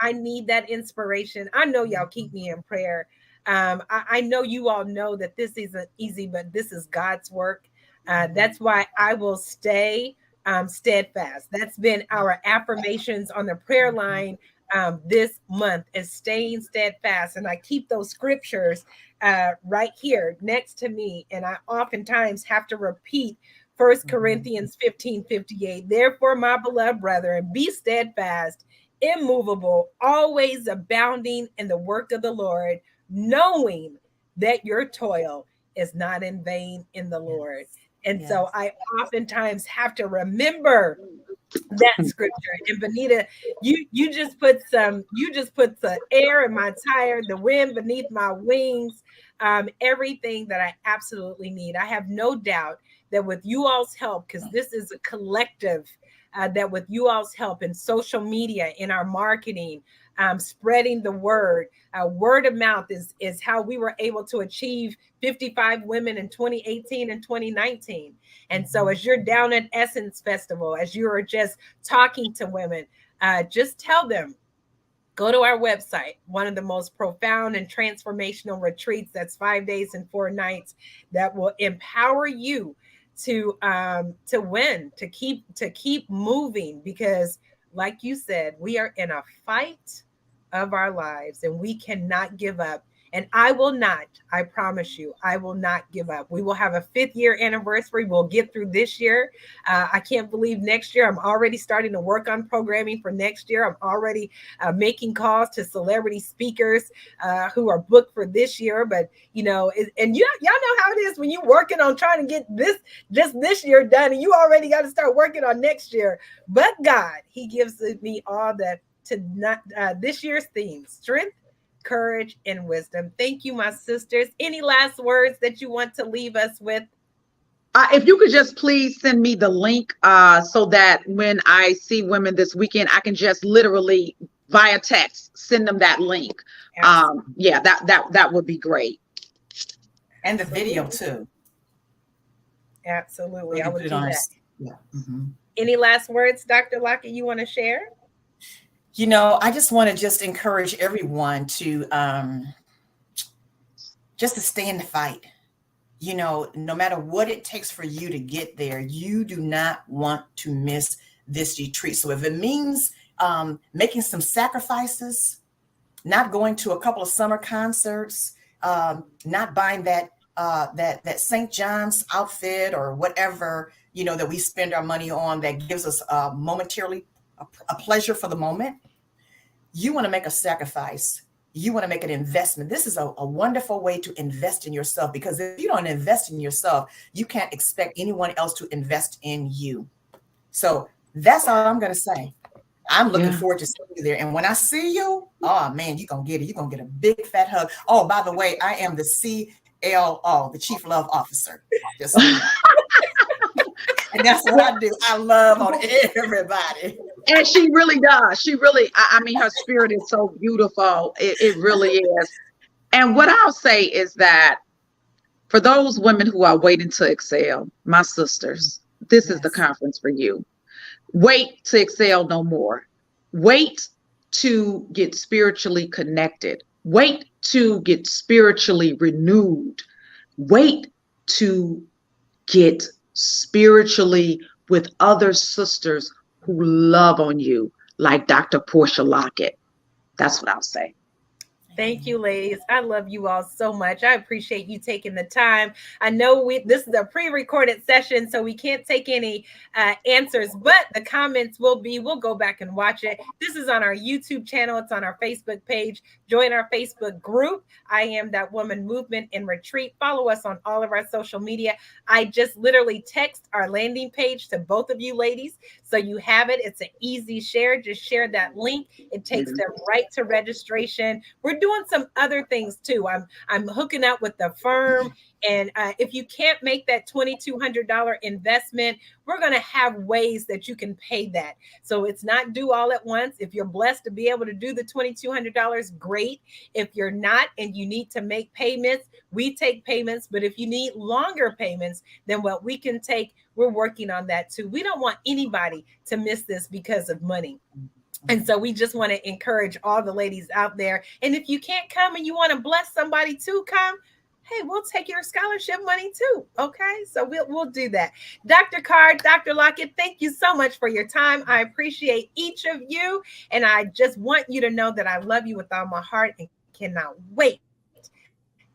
I need that inspiration. I know y'all keep me in prayer. I know you all know that this isn't easy, but this is God's work. That's why I will stay steadfast. That's been our affirmations on the prayer line this month, is staying steadfast. And I keep those scriptures right here next to me. And I oftentimes have to repeat 1 Corinthians 15:58. Therefore, my beloved brethren, be steadfast, immovable, always abounding in the work of the Lord, knowing that your toil is not in vain in the Lord. And so I oftentimes have to remember that scripture. And Bonita, you just put the air in my tire, the wind beneath my wings, everything that I absolutely need. I have no doubt that with you all's help, because this is a collective, that with you all's help in social media, in our marketing, spreading the word, word of mouth is how we were able to achieve 55 women in 2018 and 2019. And so as you're down at Essence Festival, as you're just talking to women, just tell them, go to our website, one of the most profound and transformational retreats. That's 5 days and 4 nights that will empower you to win, to keep moving, because like you said, we are in a fight of our lives and we cannot give up. And I promise you, I will not give up. We will have a 5th year anniversary. We'll get through this year. I can't believe next year. I'm already starting to work on programming for next year. I'm already making calls to celebrity speakers who are booked for this year. But, and y'all know how it is when you're working on trying to get this year done, and you already got to start working on next year. But God, He gives me all that this year's theme: strength, courage, and wisdom. Thank you, my sisters. Any last words that you want to leave us with? If you could just please send me the link so that when I see women this weekend, I can just literally via text send them that link. That would be great. And the video too. Absolutely. I would do that. Yeah. Any last words, Dr. Lockett, you want to share? I just want to just encourage everyone to just to stay in the fight. No matter what it takes for you to get there, you do not want to miss this retreat. So if it means making some sacrifices, not going to a couple of summer concerts, not buying that St. John's outfit or whatever, that we spend our money on that gives us momentarily a pleasure for the moment, you want to make a sacrifice. You want to make an investment. This is a wonderful way to invest in yourself, because if you don't invest in yourself, you can't expect anyone else to invest in you. So that's all I'm going to say. I'm looking forward to seeing you there. And when I see you, oh man, you're going to get it. You're going to get a big fat hug. Oh, by the way, I am the CLO, the Chief Love Officer. And that's what I do. I love on everybody. And she really does. She really, I mean, her spirit is so beautiful. It really is. And what I'll say is that for those women who are waiting to excel, my sisters, this is the conference for you. Wait to excel no more. Wait to get spiritually connected. Wait to get spiritually renewed. Wait to get spiritually with other sisters who love on you, like Dr. Portia Lockett. That's what I'll say. Thank you, ladies. I love you all so much. I appreciate you taking the time. I know this is a pre-recorded session, so we can't take any answers, but the comments we'll go back and watch it. This is on our YouTube channel. It's on our Facebook page. Join our Facebook group, I Am That Woman Movement in Retreat. Follow us on all of our social media. I just literally text our landing page to both of you ladies, so you have it. It's an easy share. Just share that link. It takes them right to registration. We're doing some other things too. I'm hooking up with the firm, and if you can't make that $2,200 investment, we're going to have ways that you can pay that. So it's not due all at once. If you're blessed to be able to do the $2,200, great. If you're not and you need to make payments, we take payments. But if you need longer payments than what we can take, we're working on that too. We don't want anybody to miss this because of money. And so we just want to encourage all the ladies out there. And if you can't come and you want to bless somebody to come, hey, we'll take your scholarship money too. Okay, so we'll do that. Dr. Carr, Dr. Lockett, thank you so much for your time. I appreciate each of you. And I just want you to know that I love you with all my heart and cannot wait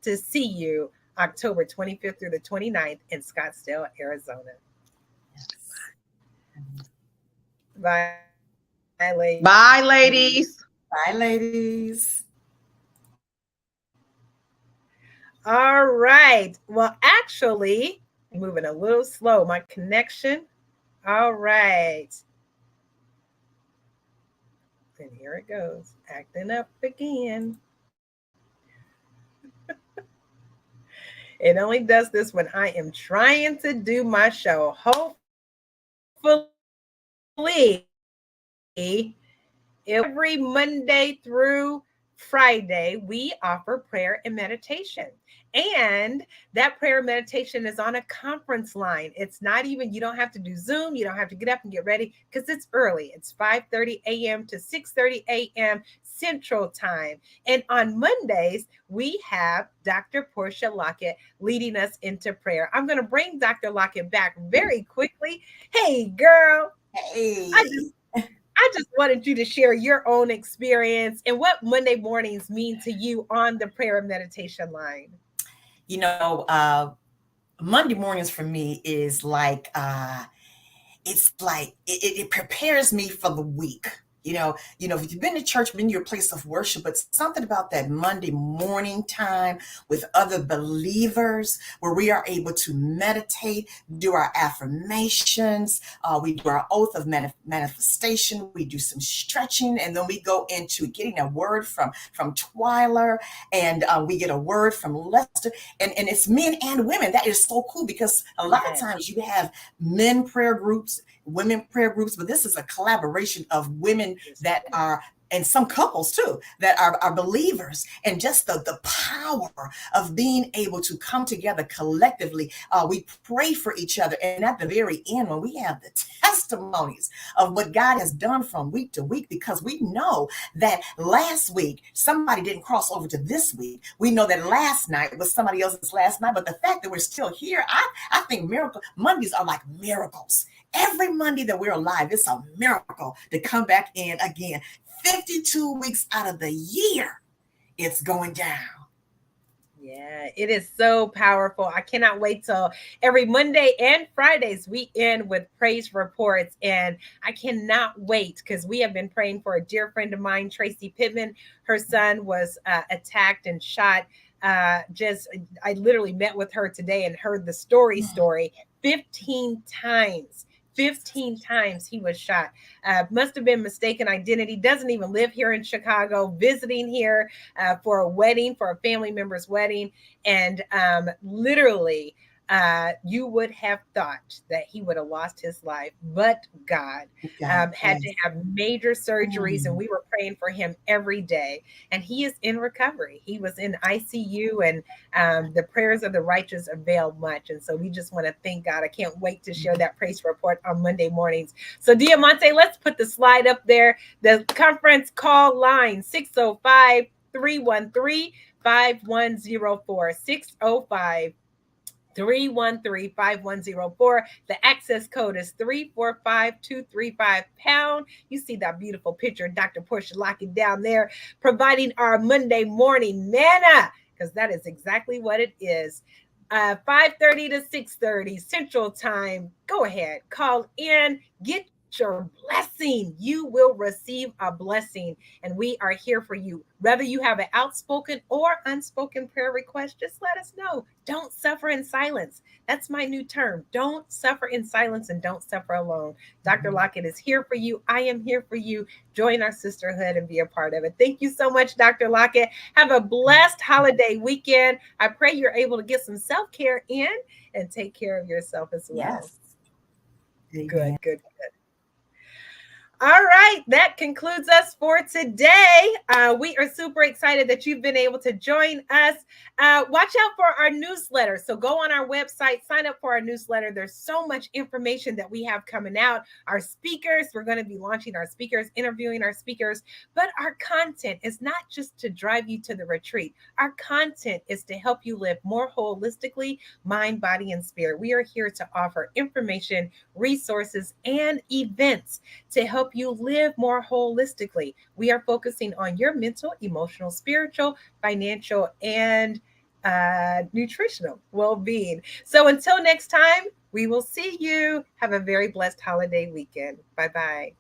to see you October 25th through the 29th in Scottsdale, Arizona. Yes. Bye. Bye, ladies. Bye, ladies. Bye, ladies. All right. Well, actually, moving a little slow. My connection. All right. And here it goes. Acting up again. It only does this when I am trying to do my show. Hopefully, every Monday through Friday, we offer prayer and meditation. And that prayer and meditation is on a conference line. It's not even, you don't have to do Zoom. You don't have to get up and get ready because it's early. It's 5:30 a.m. to 6:30 a.m. Central Time. And on Mondays, we have Dr. Portia Lockett leading us into prayer. I'm going to bring Dr. Lockett back very quickly. Hey, girl. Hey. I just wanted you to share your own experience and what Monday mornings mean to you on the prayer and meditation line. You know, Monday mornings for me is like, it prepares me for the week. You know, if you've been to church, been to your place of worship, but something about that Monday morning time with other believers where we are able to meditate, do our affirmations, we do our oath of manifestation, we do some stretching, and then we go into getting a word from Twyler, and we get a word from Lester, and it's men and women. That is so cool because a lot of times you have men prayer groups, women prayer groups, but this is a collaboration of women that are, and some couples too, that are believers, and just the power of being able to come together collectively. We pray for each other, and at the very end, when we have the testimonies of what God has done from week to week, because we know that last week somebody didn't cross over to this week. We know that last night was somebody else's last night, but the fact that we're still here, I think Mondays are like miracles. Every Monday that we're alive, it's a miracle to come back in again. 52 weeks out of the year, it's going down. Yeah, it is so powerful. I cannot wait till every Monday and Fridays we end with praise reports. And I cannot wait because we have been praying for a dear friend of mine, Tracy Pittman. Her son was attacked and shot. I literally met with her today and heard the story 15 times. 15 times he was shot. Must have been mistaken identity. Doesn't even live here in Chicago, visiting here for a wedding, for a family member's wedding. And literally you would have thought that he would have lost his life, but God God, had yes. to have major surgeries, and Mm. we were praying for him every day. And he is in recovery. He was in ICU, and the prayers of the righteous avail much. And so we just want to thank God. I can't wait to share that praise report on Monday mornings. So Diamante, let's put the slide up there. The conference call line 605-313-5104. 605-313-5104. The access code is 345235#. You see that beautiful picture of Dr. Portia Lockett down there, providing our Monday morning manna, because that is exactly what it is. 5:30 to 6:30 Central Time. Go ahead, call in, get your blessing. You will receive a blessing, and we are here for you. Whether you have an outspoken or unspoken prayer request, just let us know. Don't suffer in silence. That's my new term. Don't suffer in silence and don't suffer alone. Dr. Lockett is here for you. I am here for you. Join our sisterhood and be a part of it. Thank you so much, Dr. Lockett. Have a blessed holiday weekend. I pray you're able to get some self-care in and take care of yourself as well. Yes. Good. All right, that concludes us for today. We are super excited that you've been able to join us. Watch out for our newsletter. So go on our website, sign up for our newsletter. There's so much information that we have coming out. Our speakers, we're going to be launching our speakers, interviewing our speakers, but our content is not just to drive you to the retreat. Our content is to help you live more holistically, mind, body, and spirit. We are here to offer information, resources, and events to help you live more holistically. We are focusing on your mental, emotional, spiritual, financial, and nutritional well-being. So until next time, we will see you. Have a very blessed holiday weekend. Bye-bye.